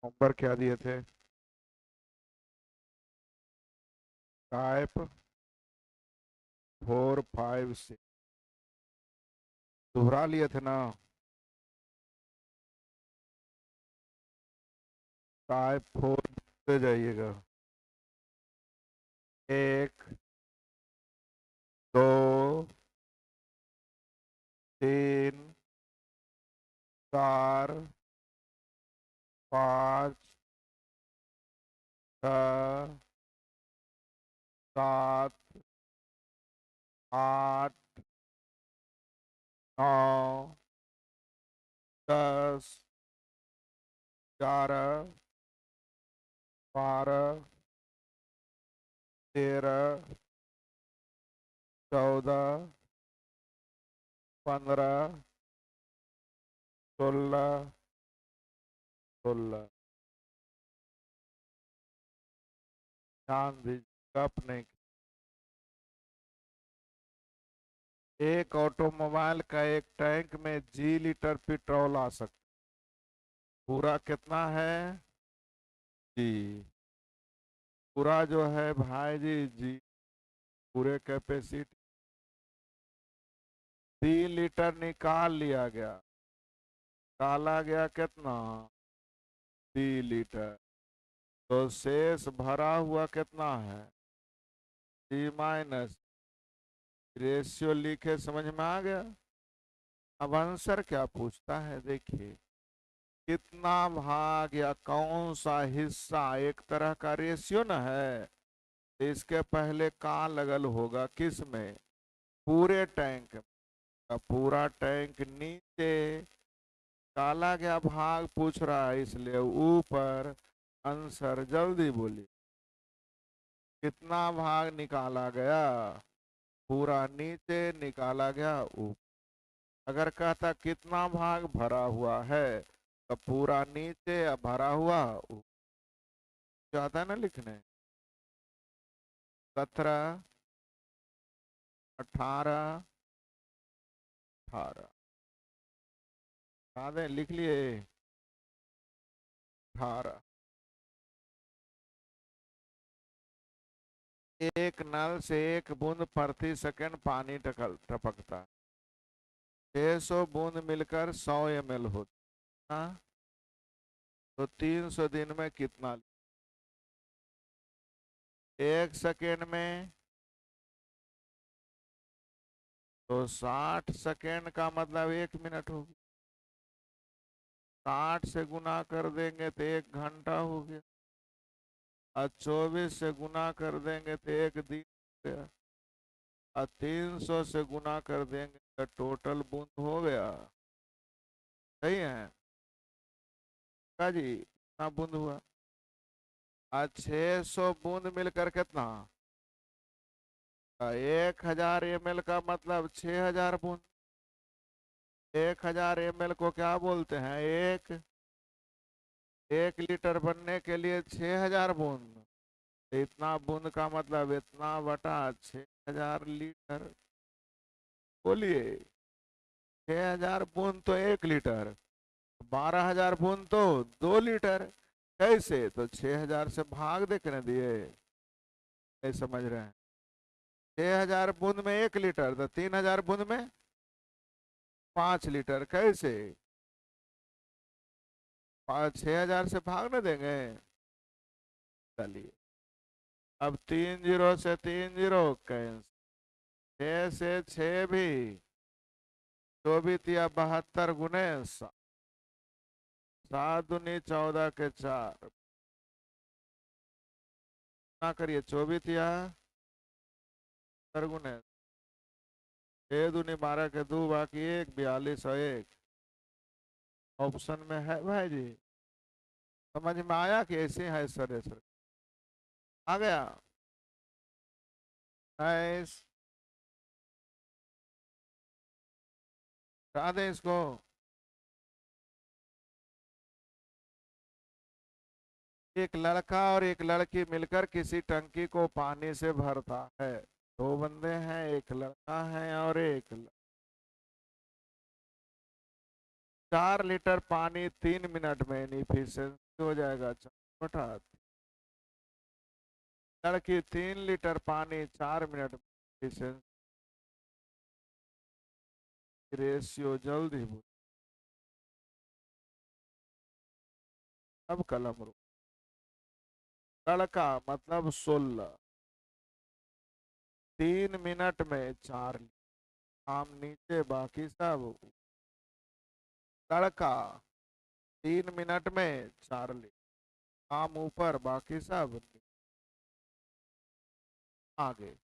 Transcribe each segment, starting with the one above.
Homework क्या दिए थे? टाइप 4, 5, 6 दोहरा लिए थे ना? टाइप 4 से जाइएगा। 1, 2, 3, 4, 5, 6, 7, 8, 9, 10, 11, 12, 13, 14, 15, 16, 16। ध्यान दीजिए, गप नहीं। एक ऑटोमोबाइल का एक टैंक में जी लीटर पेट्रोल आ सकता। पूरा कितना है? जी। पूरा जो है भाई जी, जी पूरे कैपेसिटी 3 लीटर निकाल लिया गया। निकाला गया कितना? 3 लीटर। तो शेष भरा हुआ कितना है? जी माइनस। रेशियो लिखे, समझ में आ गया? अब आंसर क्या पूछता है, देखिए। कितना भाग या कौन सा हिस्सा, एक तरह का रेशियो ना है। तो इसके पहले कहाँ लगल होगा, किस में? पूरे टैंक का पूरा टैंक नीचे। काला गया भाग पूछ रहा है इसलिए ऊपर। आंसर जल्दी बोलिए। कितना भाग निकाला गया? पूरा नीचे, निकाला गया ऊपर। अगर कहता कितना भाग भरा हुआ है, तो पूरा नीचे या भरा हुआ ऊपर। चाहता है ना लिखने? 17, 18, 18। दें, लिख लिए? 18। एक नल से 1 बूंद प्रति सेकंड पानी टपकता है। 600 बूंद मिलकर 100 ml होता। तो 300 दिन में कितना? 1 सेकेंड में तो 60 सेकेंड का मतलब 1 मिनट होगी। 60 से गुना कर देंगे तो 1 घंटा हो गया। और 24 से गुना कर देंगे तो 1 दिन हो गया। और 300 से गुना कर देंगे तो टोटल बूंद हो गया। सही है का जी? कितना बूंद हुआ? आज 600 बूंद मिलकर कितना? 1000 ml का मतलब 6000 बूंद। 1000 ml को क्या बोलते हैं? 1 लीटर बनने के लिए 6000 बूंद। इतना बूंद का मतलब इतना बटा 6000 लीटर। बोलिए। 6000 बूंद तो 1 लीटर। 12000 बूंद तो 2 लीटर। कैसे? तो 6000 से भाग देखने दिए। नहीं समझ रहे हैं? 6000 बूंद में 1 लीटर, तो 3000 बूंद में 5 लीटर। कैसे? 6000 से भाग न देंगे? चलिए। अब 3 जीरो से 3 जीरो कैंसिल। 6 से 6 भी। 24 या 72 गुने 7। 7 दूनी 14 के 4। ना करिए, 24 या 72 गुने। 6 दूनी 12 के 2, बाकी 1, 42 और 1। ऑप्शन में है भाई जी। समझ में आया कि ऐसे है सर? सर आ गया। नाइस। हटा दें इसको। एक लड़का और एक लड़की मिलकर किसी टंकी को पानी से भरता है। 2 बंदे हैं, एक लड़का है और 4 लीटर पानी 3 मिनट में इनफिशिएंसी हो जाएगा 4/3। लड़की 3 लीटर पानी 4 मिनट में, रेशियो जल्दी बोल। अब कलम रो। लड़का मतलब 16, 3 मिनट में 4 लीटर। आम नीचे बाकी सब। लड़का 3 मिनट में 4 लीटर, आम ऊपर बाकी सब आगे।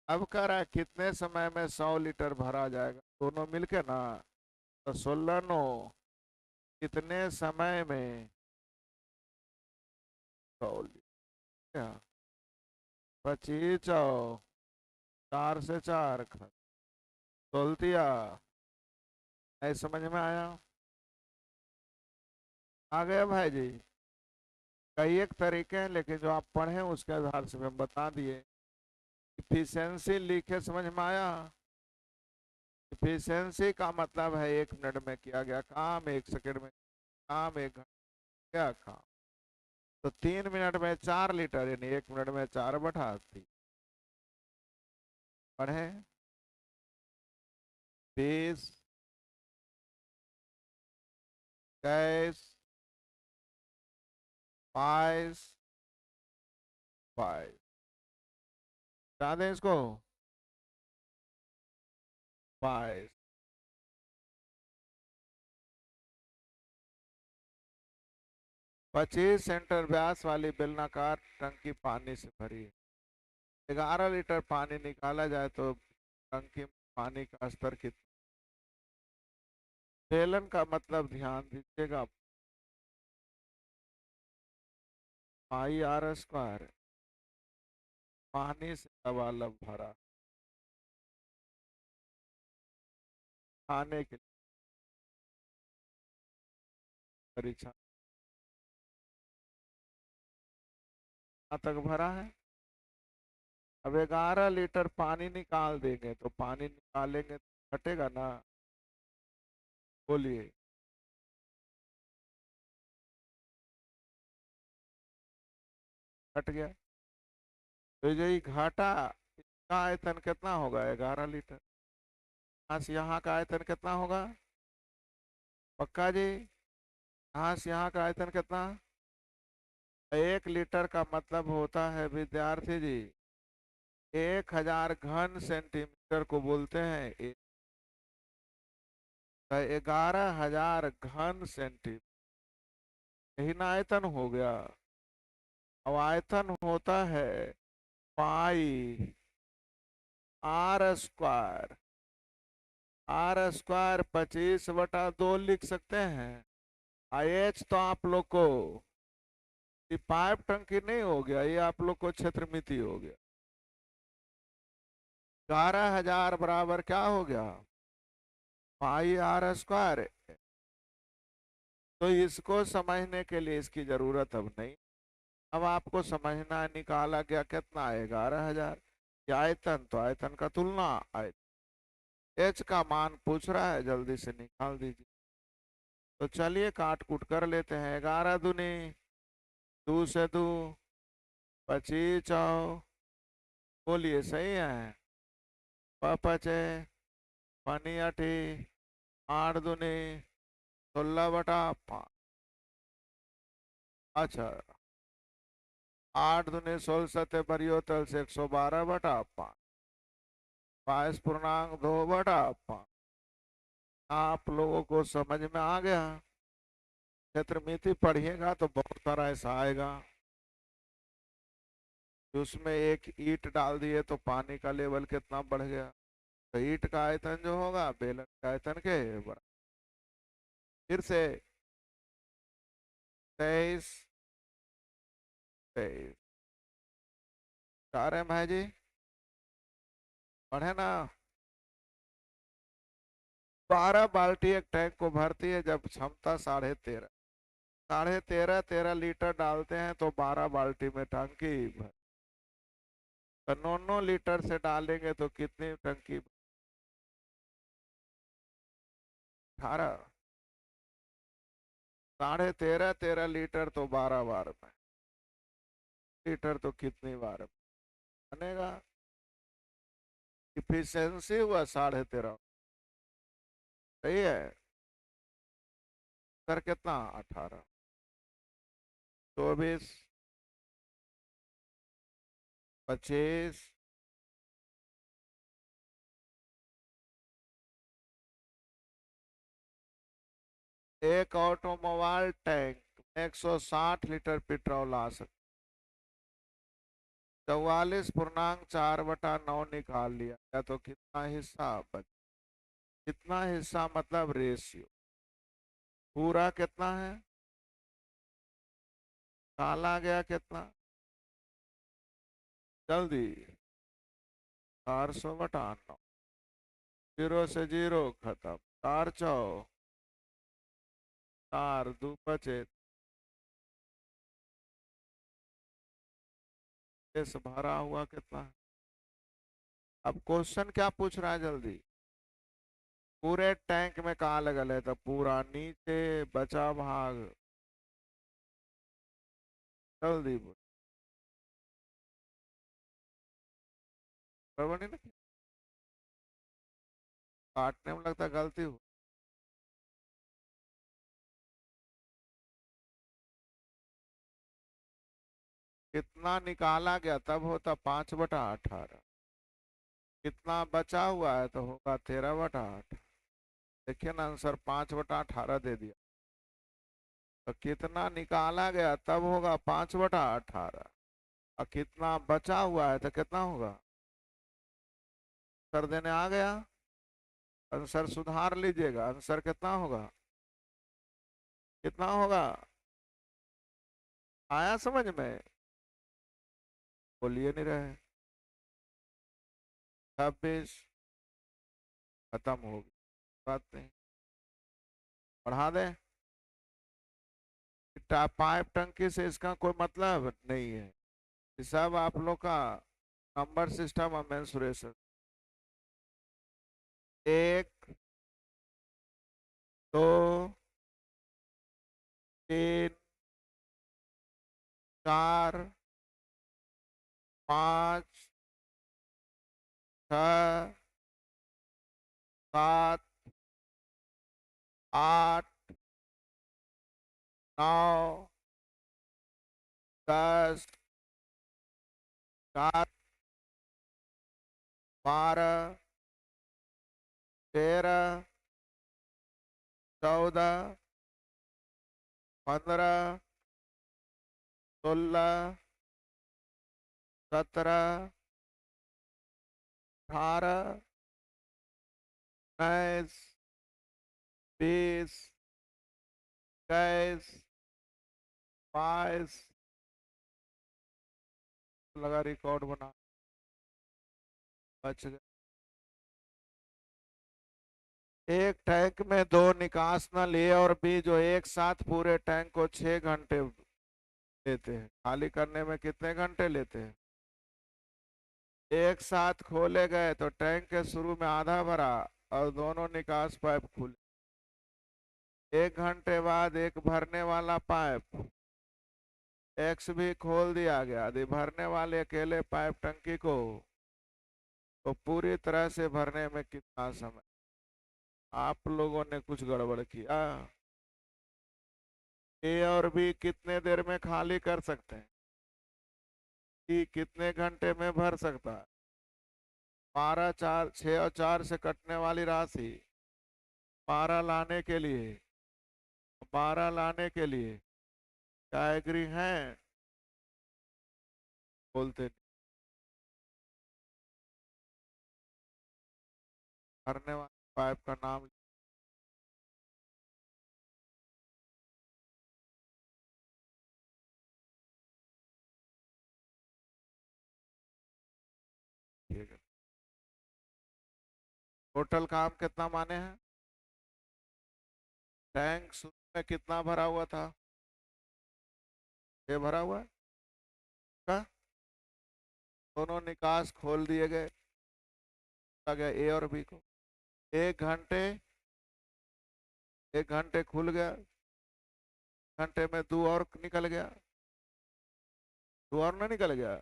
अब कह रहा है कितने समय में 100 लीटर भरा जाएगा, दोनों मिलके ना। तो 16 नो कितने समय में 100 लीटर, 25 4 से 4 तोलतिया। नहीं समझ में आया? आ गया भाई जी? कई एक तरीके हैं, लेकिन जो आप पढ़े उसके आधार से हम बता दिए। इफिशियंसी लिखे, समझ में आया? इफिशियंसी का मतलब है 1 मिनट में किया गया काम, 1 सेकंड में काम, 1 घंटे क्या काम। तो 3 मिनट में 4 लीटर, यानी 1 मिनट में 4/3 पढ़े। 20, 21, 22, 22 बता दें इसको। 22, 25 सेंटर व्यास वाली बेलनाकार टंकी पानी से भरी है। 11 लीटर पानी निकाला जाए तो टंकी में पानी का स्तर कितना? बेलन का मतलब ध्यान दीजिएगा, πr²। पानी से लबालब भरा, खाने के लिए परीक्षा तक भरा है। अब 11 लीटर पानी निकाल देंगे तो पानी निकालेंगे तो घटेगा ना। बोलिए। घट गया। तो यही घाटा, इसका आयतन कितना होगा? 11 लीटर। यहाँ से यहाँ का आयतन कितना होगा? पक्का जी? यहाँ से यहाँ का आयतन कितना? 1 लीटर का मतलब होता है विद्यार्थी जी 1000 घन सेंटीमीटर को बोलते हैं 11,000 घन सेंटीमीटर, यही ना आयतन हो गया। अब आयतन होता है πr²। r² 25/2 लिख सकते हैं। आईएच तो आप लोग को ये पाइप टंकी नहीं हो गया, ये आप लोग को क्षेत्र मिति हो गया। 11,000 बराबर क्या हो गया? πr²। तो इसको समझने के लिए इसकी जरूरत अब नहीं। अब आपको समझना, निकाला गया कितना? 11,000। आयतन तो आयतन का तुलना, एच का मान पूछ रहा है, जल्दी से निकाल दीजिए। तो चलिए काट कूट कर लेते हैं। 11 दूनी 2 से 2 25। बोलिए सही है। पचे पानी 8, 8 दूनी 16/5। अच्छा, 8 दूनी 16 सत्य बरियोतल से 112/5, 22.2/5। आप लोगों को समझ में आ गया? क्षेत्रमिति पढ़िएगा तो बहुत सारा ऐसा आएगा। उसमें एक ईंट डाल दिए तो पानी का लेवल कितना बढ़ गया। तो ईंट का आयतन जो होगा बेलन का आयतन के बराबर। फिर से 23, 23 रहे भाई जी? पढ़े ना? 12 बाल्टी एक टैंक को भरती है जब क्षमता 13.5, 13.5 डालते हैं तो 12 बाल्टी में टंकी भर। तो 9 लीटर से डालेंगे तो कितनी टंकी? 18। 13.5 लीटर तो 12 बार में, लीटर तो कितनी बार बनेगा? इफिशियंसी हुआ 13.5। सही है। सर कितना? 18, 24, 25, एक ऑटोमोबाइल टैंक 160 लीटर पेट्रोल आ सकता। 44.4/9 निकाल लिया या तो कितना हिस्सा बच, कितना हिस्सा मतलब रेशियो, पूरा कितना है, काला गया कितना, जल्दी। 400/9, 0 से 0 खत्म, 4 चौ 4 2 बचे। इस भरा हुआ कितना है? अब क्वेश्चन क्या पूछ रहा है जल्दी? पूरे टैंक में कहाँ लगल है, तो पूरा नीचे बचा भाग, जल्दी बोल। बराबर नहीं ना? काटने में लगता है गलती हो। कितना निकाला गया तब होता 5/18, कितना बचा हुआ है तो होगा 13/8। देखिए ना आंसर 5/18 दे दिया, तो कितना निकाला गया तब होगा 5/18, और कितना बचा हुआ है तो कितना होगा? आंसर देने आ गया, आंसर सुधार लीजिएगा, आंसर कितना होगा? कितना होगा? आया समझ में? बोलिए नहीं रहे। 26, खत्म होगी, बात नहीं, बढ़ा दें। पाइप टंकी से इसका कोई मतलब नहीं है, ये सब आप लोग का नंबर सिस्टम और मेंसुरेशन। 1, 2, 3, 4, 5, 6, 7, 8, 9, 10, 11, 12, 13, 14, 15, 16, 17, 18, 19, 20, 21, 22, लगा रिकॉर्ड बना, बच गए। एक टैंक में 2 निकास नल ए और बी जो एक साथ पूरे टैंक को 6 घंटे लेते हैं, खाली करने में कितने घंटे लेते हैं? एक साथ खोले गए तो टैंक के शुरू में आधा भरा और दोनों निकास पाइप खुले। 1 घंटे बाद एक भरने वाला पाइप एक्स भी खोल दिया गया, यदि भरने वाले अकेले पाइप टंकी को तो पूरी तरह से भरने में कितना समय? आप लोगों ने कुछ गड़बड़ किया। ए और बी कितने देर में खाली कर सकते हैं? ई कितने घंटे में भर सकता है? 12, 4, 6 और 4 से कटने वाली राशि 12 लाने के लिए, 12 लाने के लिए क्या एग्री हैं? बोलते नहीं। भरने वाले पाइप का नाम लिखिएगा। टोटल काम कितना माने हैं? टैंक शुरू में कितना भरा हुआ था? ये भरा हुआ है का? दोनों निकास खोल दिए गए, आ गया ए और बी को। 1 घंटे, 1 घंटे खुल गया, घंटे में 2 और निकल गया, 2 और ना निकल गया।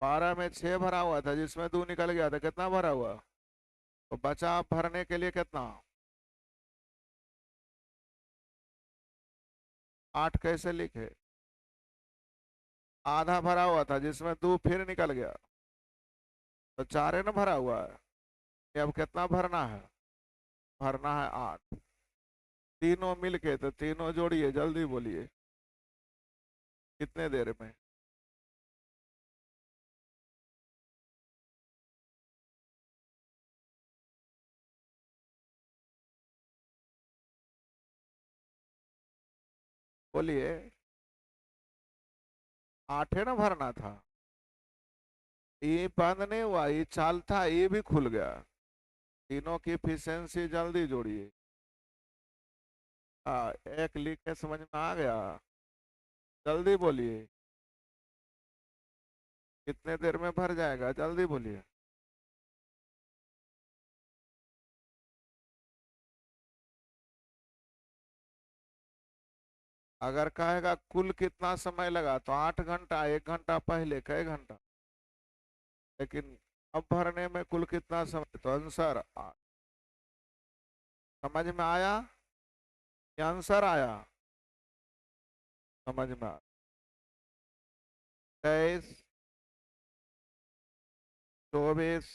12 में 6 भरा हुआ था, जिसमें 2 निकल गया था, कितना भरा हुआ? तो बचा भरने के लिए कितना? 8 कैसे लिखे? आधा भरा हुआ था जिसमें 2 फिर निकल गया, तो 4 है ना भरा हुआ है। ये अब कितना भरना है? भरना है 8। तीनों मिलके, तो तीनों जोड़िए, जल्दी बोलिए कितने देर में? बोलिए। 8 है ना भरना था। ये बंद नहीं हुआ, ये चाल था, ये भी खुल गया। तीनों की इफिशियंसी जल्दी जोड़िए। एक लिख के समझ में आ गया? जल्दी बोलिए कितने देर में भर जाएगा, जल्दी बोलिए। अगर कहेगा कुल कितना समय लगा, तो 8 घंटा, 1 घंटा पहले कई घंटा। लेकिन अब भरने में कुल कितना समय, तो आंसर समझ में आया? ये आंसर आया? समझ में आया? 23, 24,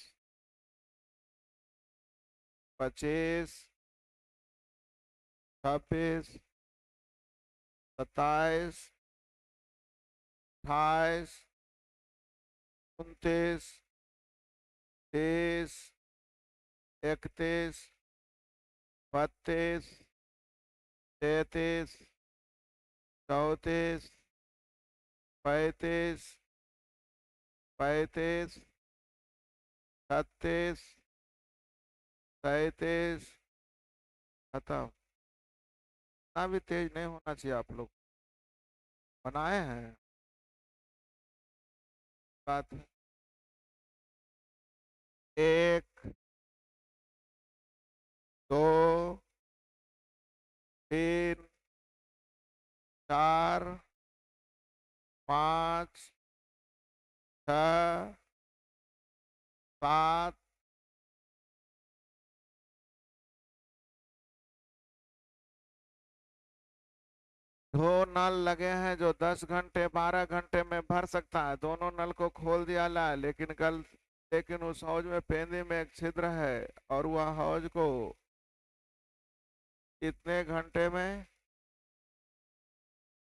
25, 26, 27, 28, 29, 30, 31, 32, 33, 34, 35, 35, 36, 37। खत्म। इतना भी तेज नहीं होना चाहिए, आप लोग बनाए हैं बात। 1, 2, 3, 4, 5, 6, 7, दो नल लगे हैं जो 10 घंटे 12 घंटे में भर सकता है। दोनों नल को खोल दिया ला, लेकिन उस हौज में पेंदी में एक छिद्र है, और वह हौज को इतने घंटे में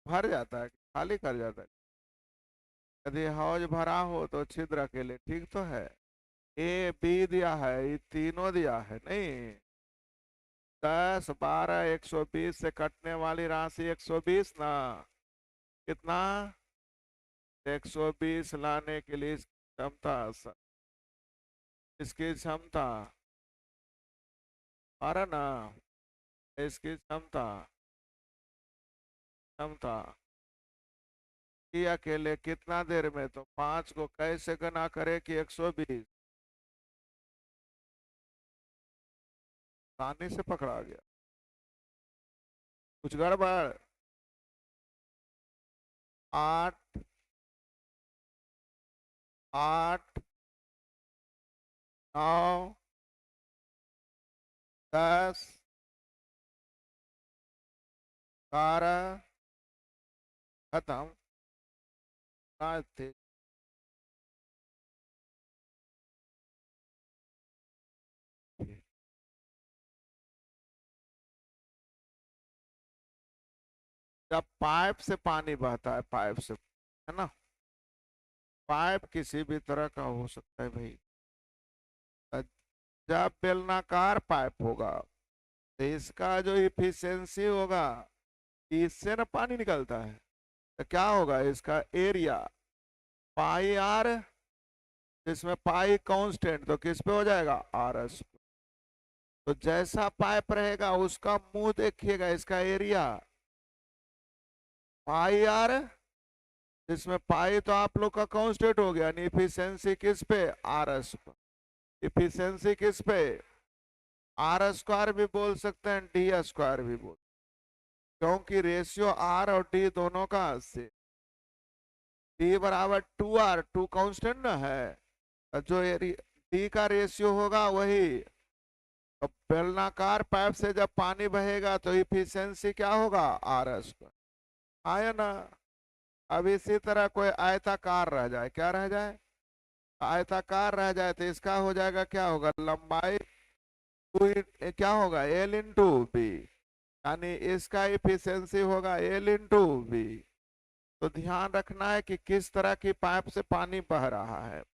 भर जाता है, खाली कर जाता है। यदि हौज भरा हो तो छिद्र अकेले ठीक तो है। ए बी दिया है, ये तीनों दिया है नहीं। 10, 12, 120 से कटने वाली राशि 120 ना। कितना? 120 लाने के लिए इसकी क्षमता, अरे ना, इसकी क्षमता, क्षमता कि अकेले कितना देर में, तो 5 को कैसे गुना करे कि 120? आसानी से पकड़ा गया। कुछ गड़बड़? 8, 8, 9, 10, 12। खत्म। ना थे। जब पाइप से पानी बहता है, पाइप से, है ना, पाइप किसी भी तरह का हो सकता है भाई। जब बेलनाकार पाइप होगा, तो इसका जो इफिशियंसी होगा, इससे ना पानी निकलता है, तो क्या होगा इसका एरिया? पाई आर, इसमें पाई कांस्टेंट, तो किस पे हो जाएगा? R S. तो जैसा पाइप रहेगा उसका मुंह देखिएगा, इसका एरिया पाई आर, इसमें पाई तो आप लोग का कांस्टेंट हो गया, इफिशियंसी किस पे? आर एस पे। इफिशियंसी किस पे? आर स्क्वायर भी बोल सकते हैं, डी स्क्वायर भी बोल। क्योंकि रेशियो आर और डी दोनों का 80, डी बराबर 2r, 2 कांस्टेंट ना है, और जो डी का रेशियो होगा वही। तो बेलनाकार पाइप से जब पानी बहेगा तो इफिशियंसी क्या होगा, आर स्क्वायर, आया ना। अब इसी तरह कोई आयताकार रह जाए, क्या रह जाए, आयताकार रह जाए तो इसका हो जाएगा, क्या होगा, लंबाई क्या होगा, एल इंटू बी, यानी इसका इफिशियंसी होगा एल इंटू बी। तो ध्यान रखना है कि किस तरह की पाइप से पानी बह रहा है।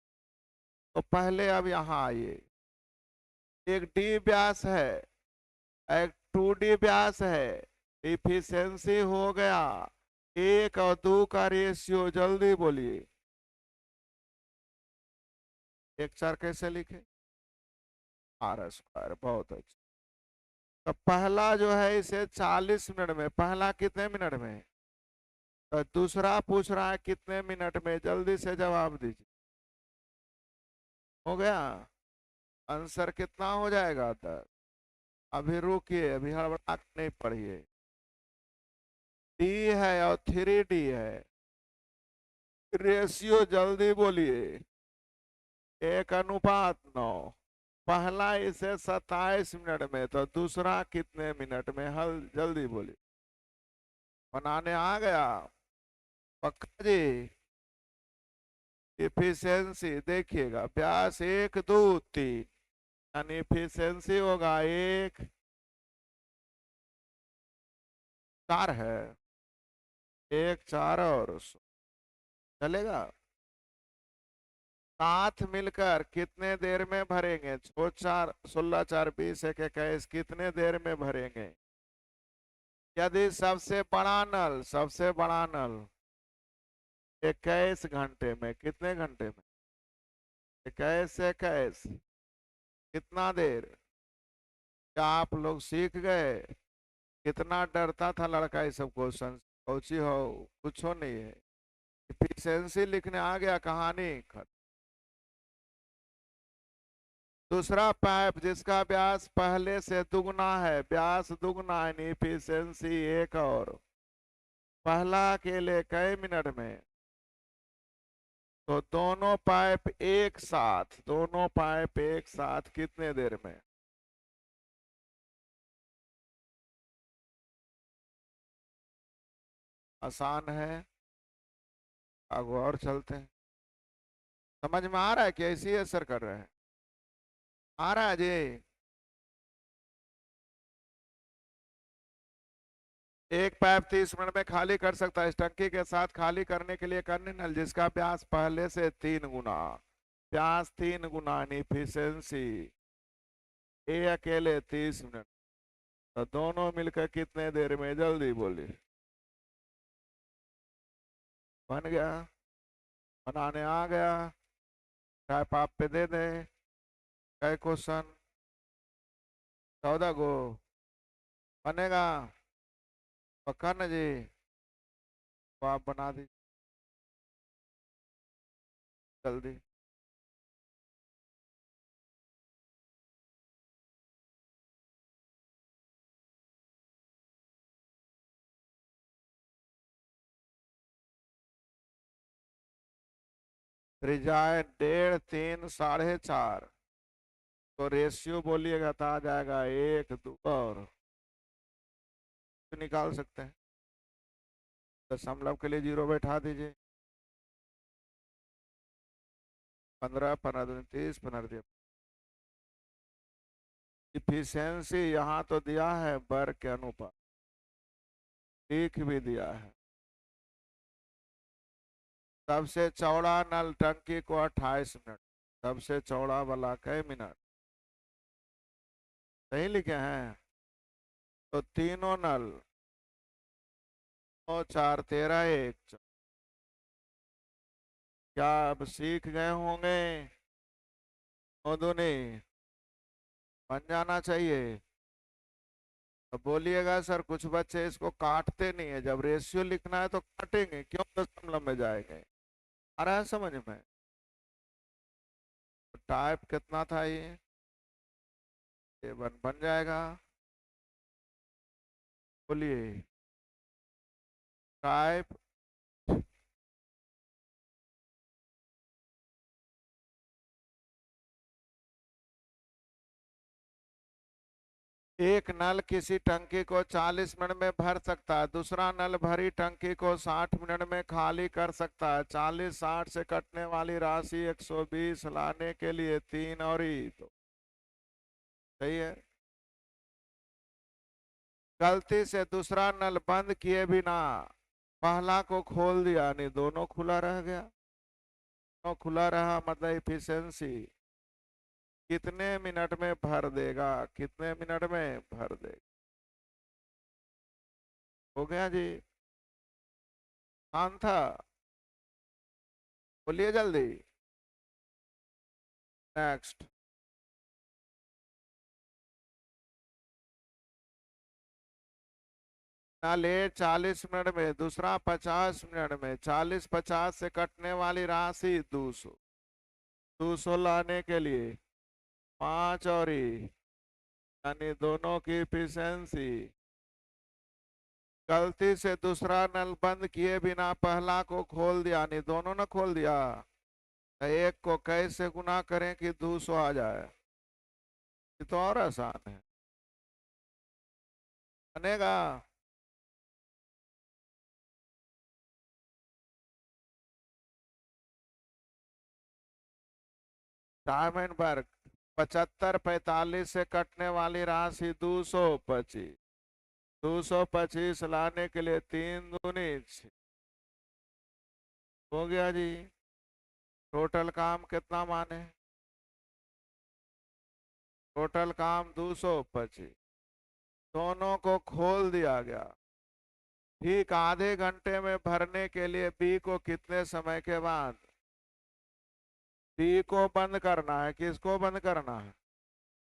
तो पहले अब यहाँ आइए, एक डी व्यास है, एक 2d व्यास है, इफिशियंसी हो गया 1 और 2 का रेशियो, जल्दी बोलिए, 1/4 कैसे लिखे, आर स्क्वायर, बहुत अच्छा। तो पहला जो है इसे 40 मिनट में, पहला कितने मिनट में, तो दूसरा पूछ रहा है कितने मिनट में, जल्दी से जवाब दीजिए, हो गया, आंसर कितना हो जाएगा, 10। अभी रुकिए, अभी हड़बड़ा के नहीं पढ़िए, डी है और 3d है, रेशियो जल्दी बोलिए, 1:9। पहला इसे 27 मिनट में, तो दूसरा कितने मिनट में, हल जल्दी बोलिए, बनाने आ गया, पक्का जी। इफिशियंसी देखिएगा, व्यास 1 2 3, यानी इफिशियंसी होगा 1/4 है, 1/4 और चलेगा। साथ मिलकर कितने देर में भरेंगे, 4 16 4 20 1 21, कितने देर में भरेंगे। यदि सबसे बड़ा नल 21 घंटे में, कितने घंटे में, 21 से 21, कितना देर, क्या आप लोग सीख गए, कितना डरता था लड़का ये सब क्वेश्चन, कोची हो, कुछ हो नहीं है, इफिशियंसी लिखने आ गया, कहानी खत्म। दूसरा पाइप जिसका व्यास पहले से दुगना है, व्यास दुगना है, इफिशियंसी 1 और, पहला अकेले कई मिनट में, तो दोनों पाइप एक साथ कितने देर में, आसान है, आगे और चलते हैं। समझ में आ रहा है कि ऐसे ही असर कर रहे हैं, आ रहा है जी। एक पाइप 30 मिनट में खाली कर सकता है, इस टंकी के साथ खाली करने के लिए करने नल जिसका प्यास पहले से 3 गुना, प्यास 3 गुना, इफिशियंसी ए अकेले 30 मिनट, तो दोनों मिलकर कितने देर में, जल्दी बोलिए, बन गया, बनाने आ गया, टाइप आप पे दे दे, कई क्वेश्चन, 14 गो, बनेगा, पक्का ना जी, तो आप बना दीजिए जल्दी। त्रिज्या 1.5 3 4.5, तो रेशियो बोलिएगा तो आ जाएगा 1 2, और तो निकाल सकते हैं, दशमलव के लिए 0 बैठा दीजिए, 15 15 दूनी 30, 15 दिया। इफिशियंसी यहाँ तो दिया है वर्ग के अनुपात, लिख भी दिया है, सबसे चौड़ा नल टंकी को 28 मिनट, सबसे चौड़ा वाला कई मिनट, सही लिखे हैं, तो तीनों नल 9 4 13 1, क्या अब सीख गए होंगे, दूनी बन जाना चाहिए। तो बोलिएगा सर कुछ बच्चे इसको काटते नहीं है, जब रेशियो लिखना है तो काटेंगे, क्यों दशमलव में जाएंगे, आ रहा है समझ में। तो टाइप कितना था ये बन जाएगा, बोलिए, टाइप एक नल किसी टंकी को 40 मिनट में भर सकता है, दूसरा नल भरी टंकी को 60 मिनट में खाली कर सकता है। 40-60 से कटने वाली राशि 120 लाने के लिए 3 और ही तो सही है। गलती से दूसरा नल बंद किए बिना पहला को खोल दिया, नहीं दोनों खुला रह गया। दोनों खुला रहा मतलब इफिशियंसी कितने मिनट में भर देगा, कितने मिनट में भर देगा। हो गया जी, आसान था, बोलिए जल्दी। नेक्स्ट। नल ए 40 मिनट में, दूसरा 50 मिनट में। 40-50 से कटने वाली राशि 200। 200 लाने के लिए 5 और ही, यानी दोनों की इफिशियंसी। गलती से दूसरा नल बंद किए बिना पहला को खोल दिया, नहीं दोनों ने खोल दिया, तो एक को कैसे गुना करें कि 200 आ जाए। ये तो और आसान है, बनेगा। डायमंड वर्ग 75-45 से कटने वाली राशि 225। 225 लाने के लिए 3 दूनी 6। हो गया जी। टोटल काम कितना माने, टोटल काम 225। दोनों को खोल दिया गया। ठीक आधे घंटे में भरने के लिए बी को कितने समय के बाद, बी को बंद करना है, किसको बंद करना है।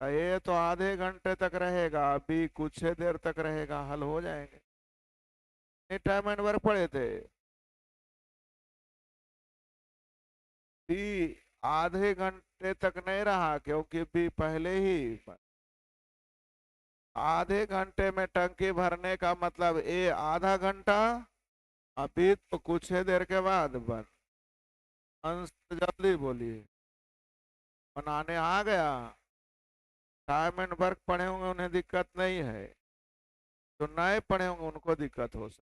तो ये तो आधे घंटे तक रहेगा, बी कुछ देर तक रहेगा, हल हो जाएंगे। टाइम एंड वर्क पड़े थे। बी आधे घंटे तक नहीं रहा क्योंकि बी पहले ही आधे घंटे में टंकी भरने का मतलब ए आधा घंटा, अभी तो कुछ ही देर के बाद बंद। अंश जल्दी बोलिए, बनाने आ गया। टाइम एंड वर्क पढ़े होंगे उन्हें दिक्कत नहीं है, जो नए पढ़े होंगे उनको दिक्कत हो सकती।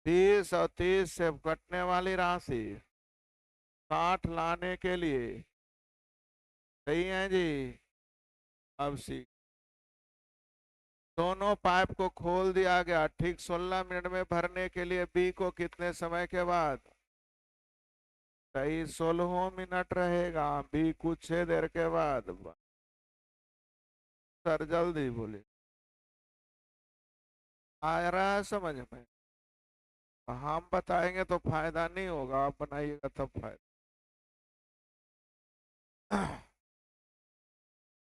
30 और 30 से कटने वाली राशि 60 लाने के लिए, सही है जी। अब सी दोनों पाइप को खोल दिया गया। ठीक 16 मिनट में भरने के लिए बी को कितने समय के बाद, सही 16 मिनट रहेगा, बी कुछ देर के बाद। सर जल्दी बोले, आ रहा है समझ में। हम बताएंगे तो फायदा नहीं होगा, आप बनाइएगा तब फायदा।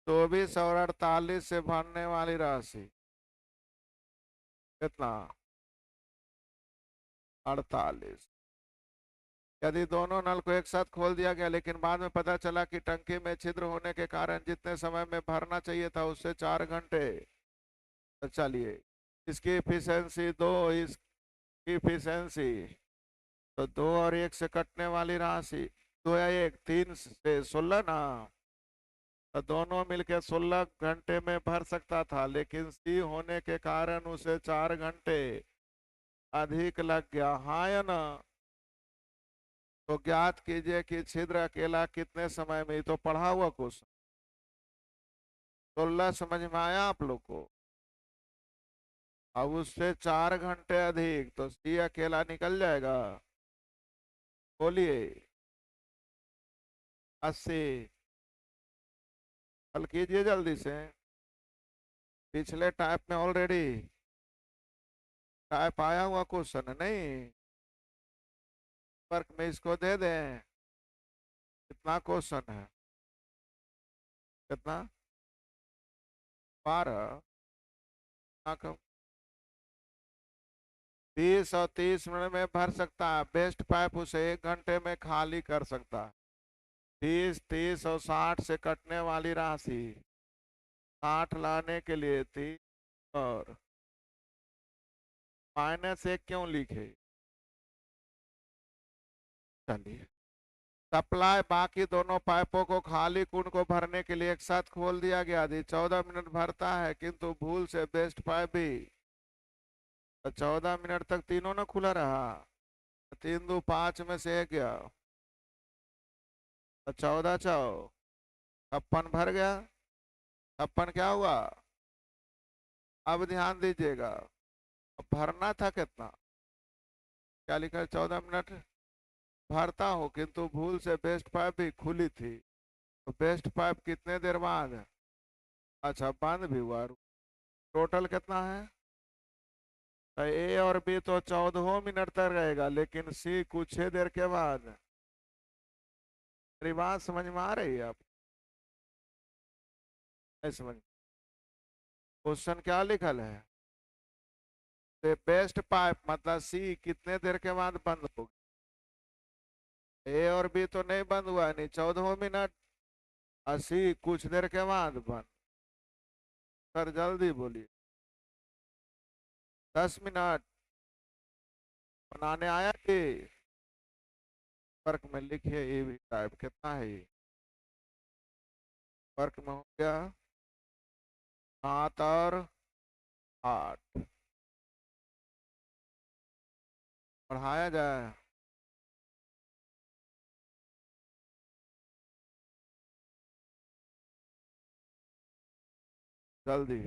24 और 48 से भरने वाली राशि कितना, 48। यदि दोनों नल को एक साथ खोल दिया गया लेकिन बाद में पता चला कि टंकी में छिद्र होने के कारण जितने समय में भरना चाहिए था उससे 4 घंटे, तो चलिए इसकी इफिशियंसी 2, इसकी इफिशियंसी तो 2 और 1 से कटने वाली राशि 2 या 1, 3 से 16 ना, तो दोनों मिलकर 16 घंटे में भर सकता था, लेकिन सी होने के कारण उसे 4 घंटे अधिक लग गया, हाँ या ना। तो ज्ञात कीजिए कि छिद्र अकेला कितने समय में, तो पढ़ा हुआ क्वेश्चन। 16 समझ में आया आप लोग को। अब उससे 4 घंटे अधिक, तो सी अकेला निकल जाएगा। बोलिए 80। हल कीजिए जल्दी से। पिछले टाइप में ऑलरेडी टाइप आया हुआ क्वेश्चन है नहीं, वर्क में इसको दे दें। कितना क्वेश्चन है, कितना, 12। 20 और 30 मिनट में भर सकता है, बेस्ट पाइप उसे 1 घंटे में खाली कर सकता है। 20, 30 और 60 से कटने वाली राशि 60 लाने के लिए 30 और -1 क्यों लिखे? चलिए, सप्लाई बाकी दोनों पाइपों को खाली कुंड को भरने के लिए एक साथ खोल दिया गया। यदि 14 मिनट भरता है किंतु भूल से बेस्ट पाइप भी, तो 14 मिनट तक तीनों ना खुला रहा। 3 2 5 में से एक गया, तो 14 56 भर गया। 56 क्या हुआ? अब ध्यान दीजिएगा, अब भरना था कितना? क्या लिखा है? 14 मिनट भरता हूँ किंतु भूल से बेस्ट पाइप भी खुली थी, तो बेस्ट पाइप कितने देर बाद अच्छा बंद भी हुआ? टोटल कितना है? तो ए और बी तो 14 मिनट तक रहेगा, लेकिन सी कुछ ही देर के बाद। मेरी बात समझ में आ रही है? आप नहीं समझ? क्वेश्चन क्या लिखल है? बेस्ट पाइप मतलब सी कितने देर के बाद बंद होगी? ए और बी तो नहीं बंद हुआ, नहीं 14 मिनट, और सी कुछ देर के बाद बंद। सर जल्दी बोलिए। 10 मिनट बनाने आया कि वर्क में लिखिए ये भी टाइप कितना है ये? वर्क में हो गया 7 और 8। पढ़ाया जाए। जल्दी।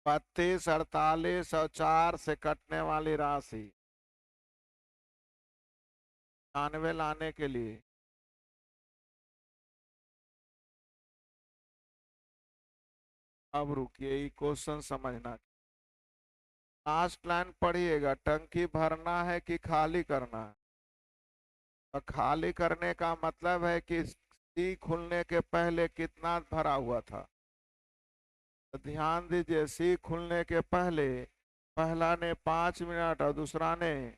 32 48 और 4 से कटने वाली राशि 99 लाने के लिए अब रुकिए, ये क्वेश्चन समझना। लास्ट लाइन पढ़िएगा, टंकी भरना है कि खाली करना है? तो खाली करने का मतलब है कि सी खुलने के पहले कितना भरा हुआ था। तो ध्यान दीजिए, सी खुलने के पहले पहला ने 5 मिनट और दूसरा ने,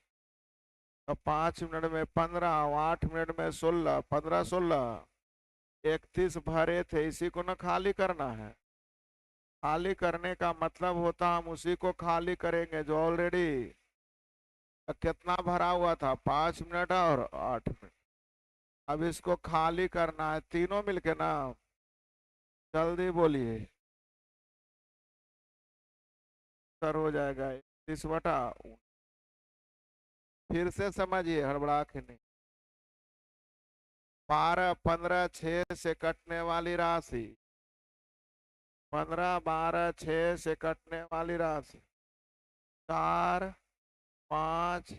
तो 5 मिनट में 15 और 8 मिनट में 16, 15 16 31 भरे थे। इसी को ना खाली करना है। खाली करने का मतलब होता हम उसी को खाली करेंगे जो ऑलरेडी कितना भरा हुआ था, 5 मिनट और 8 मिनट। अब इसको खाली करना है तीनों मिलके ना। जल्दी बोलिए। सर हो जाएगा 31/। फिर से समझिए, हड़बड़ा के नहीं। 12 15 6 से कटने वाली राशि, 15 12 6 से कटने वाली राशि 4 5।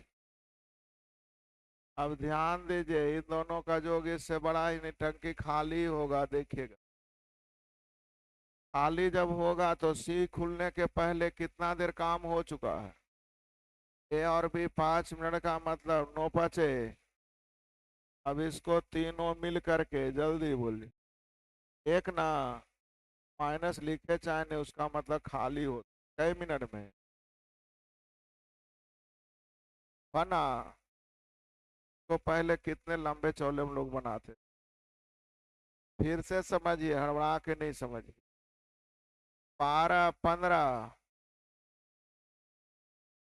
अब ध्यान दीजिए, इन दोनों का योग इससे बड़ा ही नहीं, टंकी खाली होगा देखिएगा। खाली जब होगा तो सी खुलने के पहले कितना देर काम हो चुका है? ए और बी 5 मिनट का मतलब 9 5। अब इसको तीनों मिल करके जल्दी बोलिए। एक ना माइनस लिखे चाहे नहीं, उसका मतलब खाली हो कई मिनट में बना। तो पहले कितने लंबे चौले हम लोग बनाते। फिर से समझिए, हड़बड़ा के नहीं समझिए। 12 15,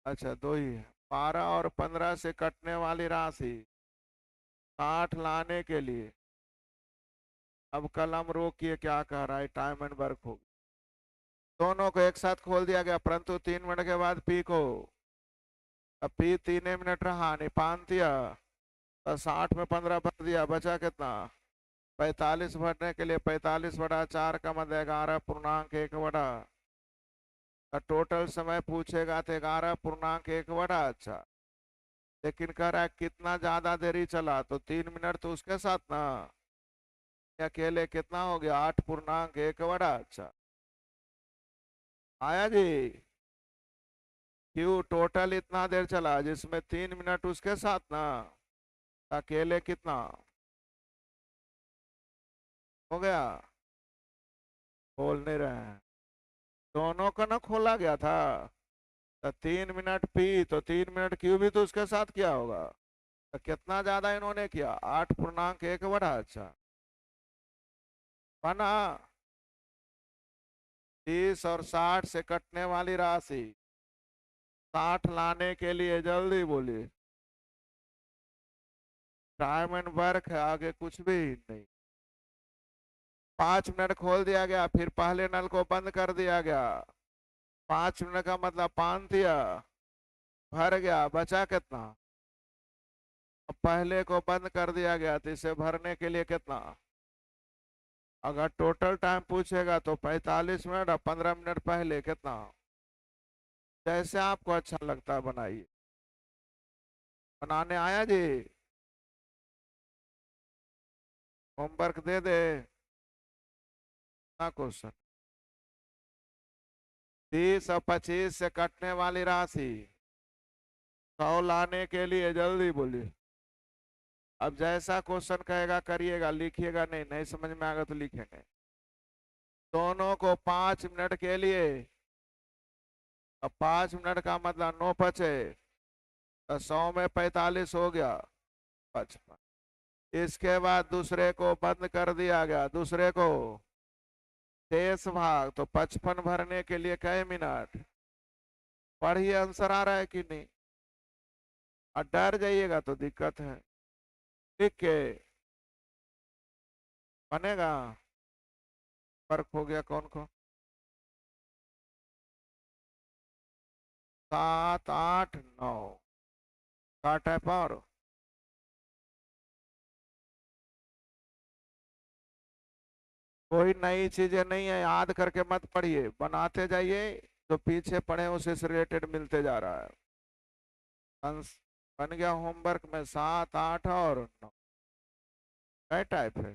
अच्छा दो ही है। 12 और 15 से कटने वाली राशि 60 लाने के लिए, अब कलम रोकिए, क्या कह रहा है? टाइम एंड वर्क हो। दोनों को एक साथ खोल दिया गया, परंतु 3 मिनट के बाद पी को, अब पी 3 मिनट रहा नहीं, 5 दिया, तो 60 में 15 भर दिया, बचा कितना? 45 भरने के लिए 45/4 का मतलब 11.1 का टोटल समय पूछेगा तो 11.1। अच्छा, लेकिन कह रहा है कितना ज्यादा देरी चला, तो 3 मिनट तो उसके साथ ना, अकेले कितना हो गया? 8.1। अच्छा आया जी। क्यों टोटल इतना देर चला, जिसमें 3 मिनट उसके साथ ना, अकेले कितना हो गया? खोल नहीं रहे हैं। दोनों का ना खोला गया था, तो 3 मिनट पी, तो 3 मिनट क्यों भी तो उसके साथ क्या होगा? तो कितना ज्यादा इन्होंने किया, 8.1 बढ़ा। अच्छा बना 30 और 60 से कटने वाली राशि 60 लाने के लिए जल्दी बोलिए। टाइम एंड वर्क है, आगे कुछ भी नहीं। 5 मिनट खोल दिया गया, फिर पहले नल को बंद कर दिया गया। 5 मिनट का मतलब 5 दिया, भर गया, बचा कितना। अब पहले को बंद कर दिया गया तो इसे भरने के लिए कितना। अगर टोटल टाइम पूछेगा तो 45 मिनट और 15 मिनट पहले कितना। जैसे आपको अच्छा लगता है बनाइए। बनाने आया जी, होमवर्क दे दे ना क्वेश्चन। 30 और 25 से कटने वाली राशि 100 लाने के लिए जल्दी बोलिए। अब जैसा क्वेश्चन कहेगा करिएगा, लिखिएगा नहीं, नहीं समझ में आएगा तो लिखेंगे। दोनों को 5 मिनट के लिए, अब 5 मिनट का मतलब 9 तो 100 में 45 हो गया 55। इसके बाद दूसरे को बंद कर दिया गया, दूसरे को शेष भाग तो 55 भरने के लिए कई मिनट। पढ़िए आंसर आ रहा है कि नहीं। और डर जाइएगा तो दिक्कत है। लिख के बनेगा। फर्क हो गया कौन को। 7 8 9 का टाइप और कोई नई चीजें नहीं है, याद करके मत पढ़िए, बनाते जाइए। जो पीछे पढ़े उसे से रिलेटेड मिलते जा रहा है। बन गया होमवर्क में 7 8 और 9 टाइप है।